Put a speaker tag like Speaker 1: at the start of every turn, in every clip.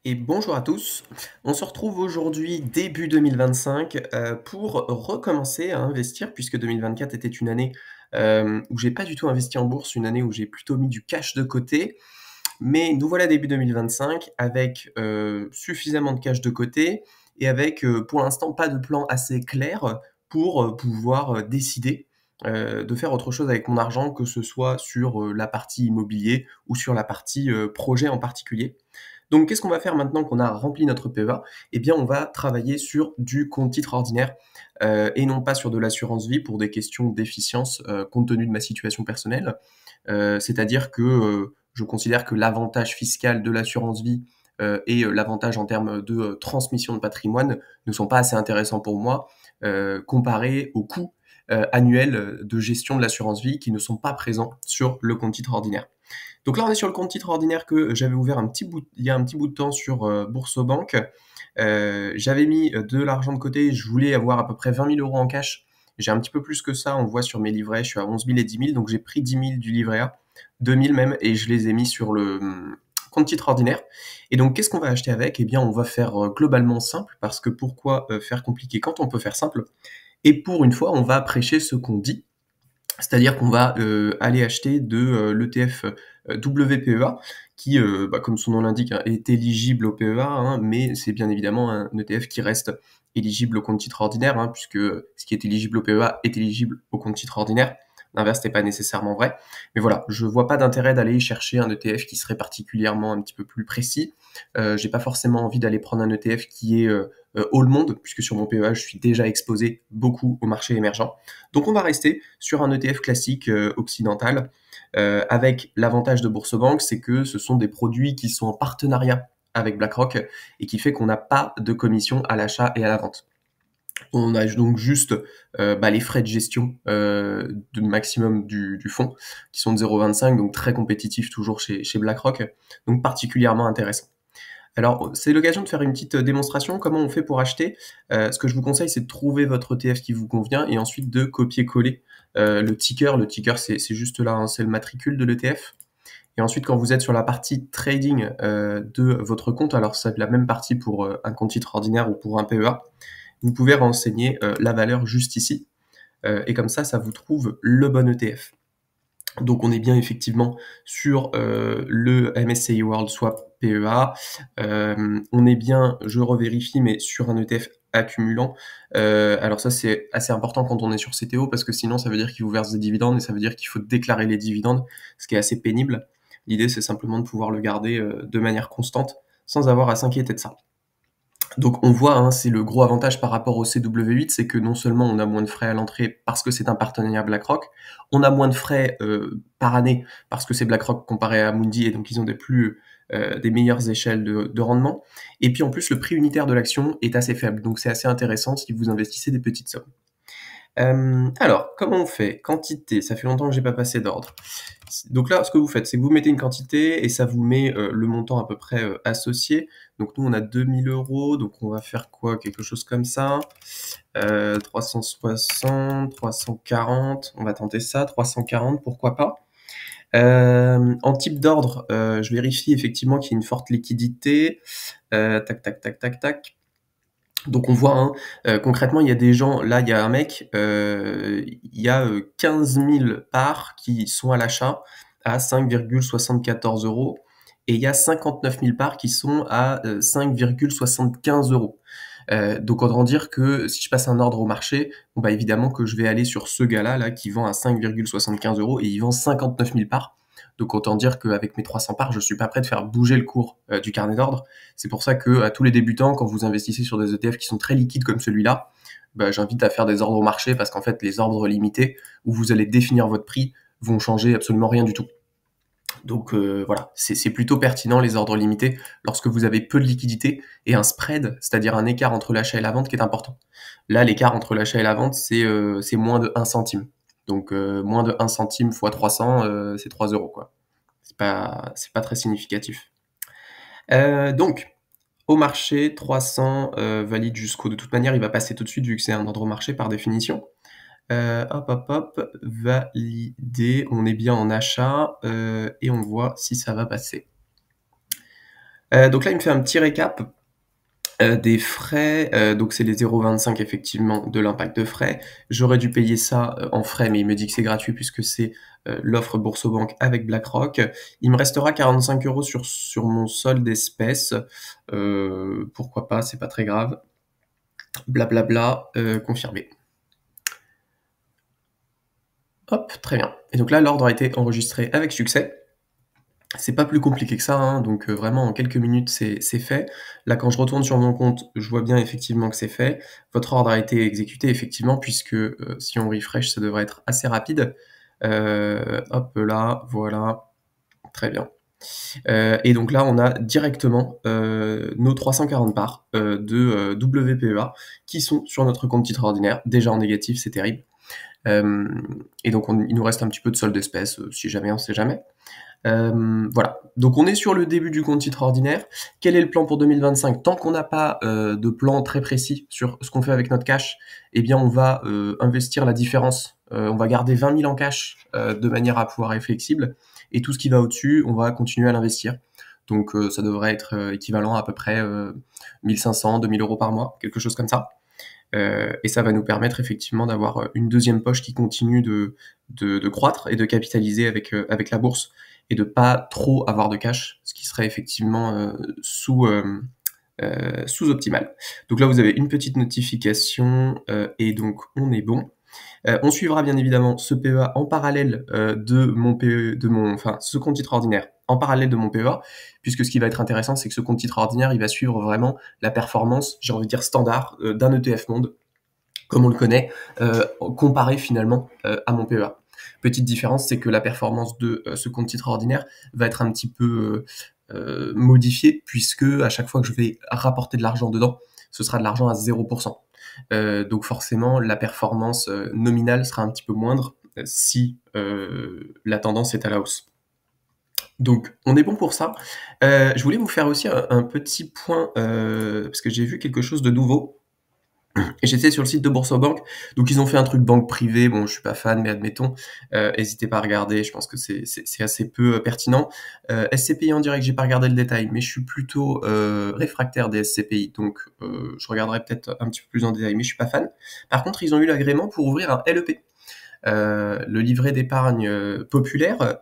Speaker 1: Et bonjour à tous. On se retrouve aujourd'hui début 2025, pour recommencer à investir puisque 2024 était une année, où j'ai pas du tout investi en bourse, une année où j'ai plutôt mis du cash de côté. Mais nous voilà début 2025 avec, suffisamment de cash de côté et avec, pour l'instant pas de plan assez clair pour, pouvoir, décider, de faire autre chose avec mon argent, que ce soit sur, la partie immobilier ou sur la partie, projet en particulier. Donc qu'est-ce qu'on va faire maintenant qu'on a rempli notre PEA? Eh bien, on va travailler sur du compte titre ordinaire, et non pas sur de l'assurance vie pour des questions d'efficience, compte tenu de ma situation personnelle. C'est-à-dire que, je considère que l'avantage fiscal de l'assurance vie, et l'avantage en termes de, transmission de patrimoine ne sont pas assez intéressants pour moi, comparés aux coûts, annuels, de gestion de l'assurance vie qui ne sont pas présents sur le compte titre ordinaire. Donc là, on est sur le compte titre ordinaire que j'avais ouvert il y a un petit bout de temps sur Boursorama. J'avais mis de l'argent de côté, je voulais avoir à peu près 20 000 € en cash. J'ai un petit peu plus que ça, on voit sur mes livrets, je suis à 11 000 et 10 000, donc j'ai pris 10 000 du livret A, 2 000 même, et je les ai mis sur le compte titre ordinaire. Et donc, qu'est-ce qu'on va acheter avec? Eh bien, on va faire globalement simple, parce que pourquoi faire compliqué quand on peut faire simple? Et pour une fois, on va prêcher ce qu'on dit. C'est-à-dire qu'on va aller acheter de l'ETF WPEA qui, comme son nom l'indique, hein, est éligible au PEA, hein, mais c'est bien évidemment un ETF qui reste éligible au compte titre ordinaire, hein, puisque ce qui est éligible au PEA est éligible au compte titre ordinaire. L'inverse n'est pas nécessairement vrai. Mais voilà, je vois pas d'intérêt d'aller chercher un ETF qui serait particulièrement un petit peu plus précis. J'ai pas forcément envie d'aller prendre un ETF qui est all monde, puisque sur mon PEA, je suis déjà exposé beaucoup au marché émergent. Donc on va rester sur un ETF classique occidental, avec l'avantage de Boursorama, c'est que ce sont des produits qui sont en partenariat avec BlackRock et qui fait qu'on n'a pas de commission à l'achat et à la vente. On a donc juste les frais de gestion de maximum du fonds, qui sont de 0,25, donc très compétitifs toujours chez BlackRock, donc particulièrement intéressant. Alors, c'est l'occasion de faire une petite démonstration. Comment on fait pour acheter? Ce que je vous conseille, c'est de trouver votre ETF qui vous convient et ensuite de copier-coller le ticker. Le ticker, c'est juste là, hein, c'est le matricule de l'ETF. Et ensuite, quand vous êtes sur la partie trading de votre compte, alors c'est la même partie pour un compte titre ordinaire ou pour un PEA, vous pouvez renseigner la valeur juste ici. Et comme ça vous trouve le bon ETF. Donc on est bien effectivement sur le MSCI World Swap PEA. On est bien, je revérifie, mais sur un ETF accumulant. Alors ça c'est assez important quand on est sur CTO parce que sinon ça veut dire qu'il vous verse des dividendes et ça veut dire qu'il faut déclarer les dividendes, ce qui est assez pénible. L'idée c'est simplement de pouvoir le garder de manière constante sans avoir à s'inquiéter de ça. Donc on voit, hein, c'est le gros avantage par rapport au CW8, c'est que non seulement on a moins de frais à l'entrée parce que c'est un partenariat BlackRock, on a moins de frais par année parce que c'est BlackRock comparé à Amundi et donc ils ont des meilleures échelles de rendement. Et puis en plus le prix unitaire de l'action est assez faible, donc c'est assez intéressant si vous investissez des petites sommes. Alors, comment on fait? Quantité, ça fait longtemps que j'ai pas passé d'ordre. Donc là, ce que vous faites, c'est que vous mettez une quantité et ça vous met le montant à peu près associé. Donc nous, on a 2 000 €, donc on va faire quoi? Quelque chose comme ça. 360, 340, on va tenter ça, 340, pourquoi pas. En type d'ordre, je vérifie effectivement qu'il y a une forte liquidité. Tac, tac, tac, tac, tac. Donc on voit, hein, concrètement, il y a des gens, là il y a un mec, il y a 15 000 parts qui sont à l'achat à 5,74 € et il y a 59 000 parts qui sont à 5,75 €. Donc autant dire que si je passe un ordre au marché, bon, bah évidemment que je vais aller sur ce gars-là là, qui vend à 5,75 € et il vend 59 000 parts. Donc autant dire qu'avec mes 300 parts, je suis pas prêt de faire bouger le cours du carnet d'ordre. C'est pour ça que à tous les débutants, quand vous investissez sur des ETF qui sont très liquides comme celui-là, bah, j'invite à faire des ordres au marché parce qu'en fait, les ordres limités où vous allez définir votre prix vont changer absolument rien du tout. Donc voilà, c'est plutôt pertinent les ordres limités lorsque vous avez peu de liquidité et un spread, c'est-à-dire un écart entre l'achat et la vente qui est important. Là, l'écart entre l'achat et la vente, c'est moins de 1 centime. Donc moins de 1 centime fois 300, c'est 3 euros, quoi. C'est pas très significatif. Donc, au marché, 300 valide jusqu'au... De toute manière, il va passer tout de suite vu que c'est un ordre au marché par définition. Hop, hop, hop, valider, on est bien en achat et on voit si ça va passer. Donc là, il me fait un petit récap, des frais, donc c'est les 0,25 effectivement de l'impact de frais. J'aurais dû payer ça, en frais, mais il me dit que c'est gratuit puisque c'est, l'offre Boursorama avec BlackRock. Il me restera 45 € sur mon solde espèces, pourquoi pas, c'est pas très grave. Blablabla, confirmer. Hop, très bien et donc là, l'ordre a été enregistré avec succès. C'est pas plus compliqué que ça, hein, donc vraiment en quelques minutes, c'est fait. Là, quand je retourne sur mon compte, je vois bien effectivement que c'est fait. Votre ordre a été exécuté effectivement puisque, si on refresh, ça devrait être assez rapide. Hop là, voilà, très bien. Et donc là, on a directement, nos 340 parts, de, WPEA qui sont sur notre compte titre ordinaire, déjà en négatif, c'est terrible. Et donc il nous reste un petit peu de solde d'espèces, si jamais, on sait jamais. Voilà, donc on est sur le début du compte titre ordinaire. Quel est le plan pour 2025? Tant qu'on n'a pas de plan très précis sur ce qu'on fait avec notre cash, eh bien on va investir la différence. On va garder 20 000 en cash de manière à pouvoir être flexible. Et tout ce qui va au-dessus, on va continuer à l'investir. Donc ça devrait être équivalent à peu près 1500, 2000 € par mois, quelque chose comme ça. Et ça va nous permettre effectivement d'avoir une deuxième poche qui continue de croître et de capitaliser avec la bourse et de pas trop avoir de cash, ce qui serait effectivement sous-optimal. Donc là, vous avez une petite notification et donc on est bon. On suivra bien évidemment ce PEA en parallèle de mon PE, enfin ce compte titre ordinaire en parallèle de mon PEA, puisque ce qui va être intéressant, c'est que ce compte titre ordinaire, il va suivre vraiment la performance, j'ai envie de dire standard, d'un ETF monde, comme on le connaît, comparé finalement à mon PEA. Petite différence, c'est que la performance de ce compte titre ordinaire va être un petit peu modifiée, puisque à chaque fois que je vais rapporter de l'argent dedans, ce sera de l'argent à 0%. Donc forcément, la performance nominale sera un petit peu moindre si la tendance est à la hausse. Donc on est bon pour ça. Je voulais vous faire aussi un petit point, parce que j'ai vu quelque chose de nouveau. Et j'étais sur le site de Boursorama, donc ils ont fait un truc banque privée, bon je suis pas fan, mais admettons, hésitez pas à regarder, je pense que c'est assez peu pertinent. SCPI en direct, j'ai pas regardé le détail, mais je suis plutôt réfractaire des SCPI, donc je regarderai peut-être un petit peu plus en détail, mais je suis pas fan. Par contre, ils ont eu l'agrément pour ouvrir un LEP. Le livret d'épargne populaire,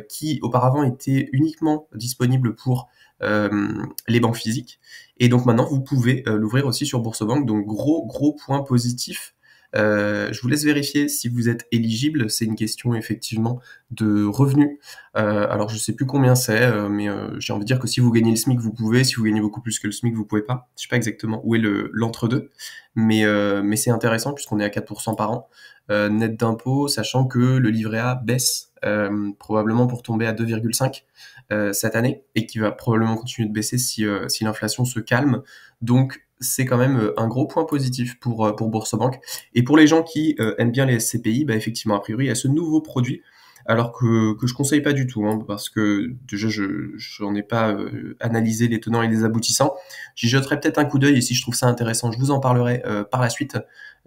Speaker 1: qui auparavant était uniquement disponible pour les banques physiques. Et donc maintenant, vous pouvez l'ouvrir aussi sur Boursorama. Donc gros point positif. Je vous laisse vérifier si vous êtes éligible. C'est une question effectivement de revenus. Alors je sais plus combien c'est, mais j'ai envie de dire que si vous gagnez le SMIC, vous pouvez. Si vous gagnez beaucoup plus que le SMIC, vous pouvez pas. Je sais pas exactement où est l'entre-deux, mais c'est intéressant puisqu'on est à 4% par an net d'impôts, sachant que le livret A baisse probablement pour tomber à 2,5 cette année et qui va probablement continuer de baisser si l'inflation se calme. Donc c'est quand même un gros point positif pour Boursorama. Et pour les gens qui aiment bien les SCPI, bah, effectivement, a priori, il y a ce nouveau produit, alors que je conseille pas du tout, hein, parce que déjà, je n'en ai pas analysé les tenants et les aboutissants. J'y jetterai peut-être un coup d'œil et si je trouve ça intéressant, je vous en parlerai par la suite.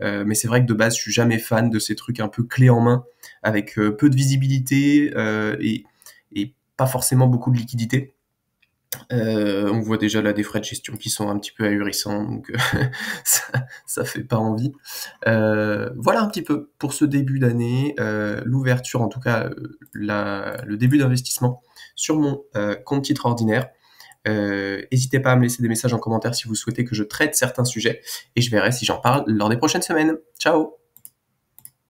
Speaker 1: Mais c'est vrai que de base, je suis jamais fan de ces trucs un peu clés en main, avec peu de visibilité et pas forcément beaucoup de liquidité. On voit déjà là des frais de gestion qui sont un petit peu ahurissants, donc ça fait pas envie. Voilà un petit peu pour ce début d'année, l'ouverture en tout cas, le début d'investissement sur mon compte titre ordinaire. N'hésitez pas à me laisser des messages en commentaire si vous souhaitez que je traite certains sujets et je verrai si j'en parle lors des prochaines semaines. Ciao!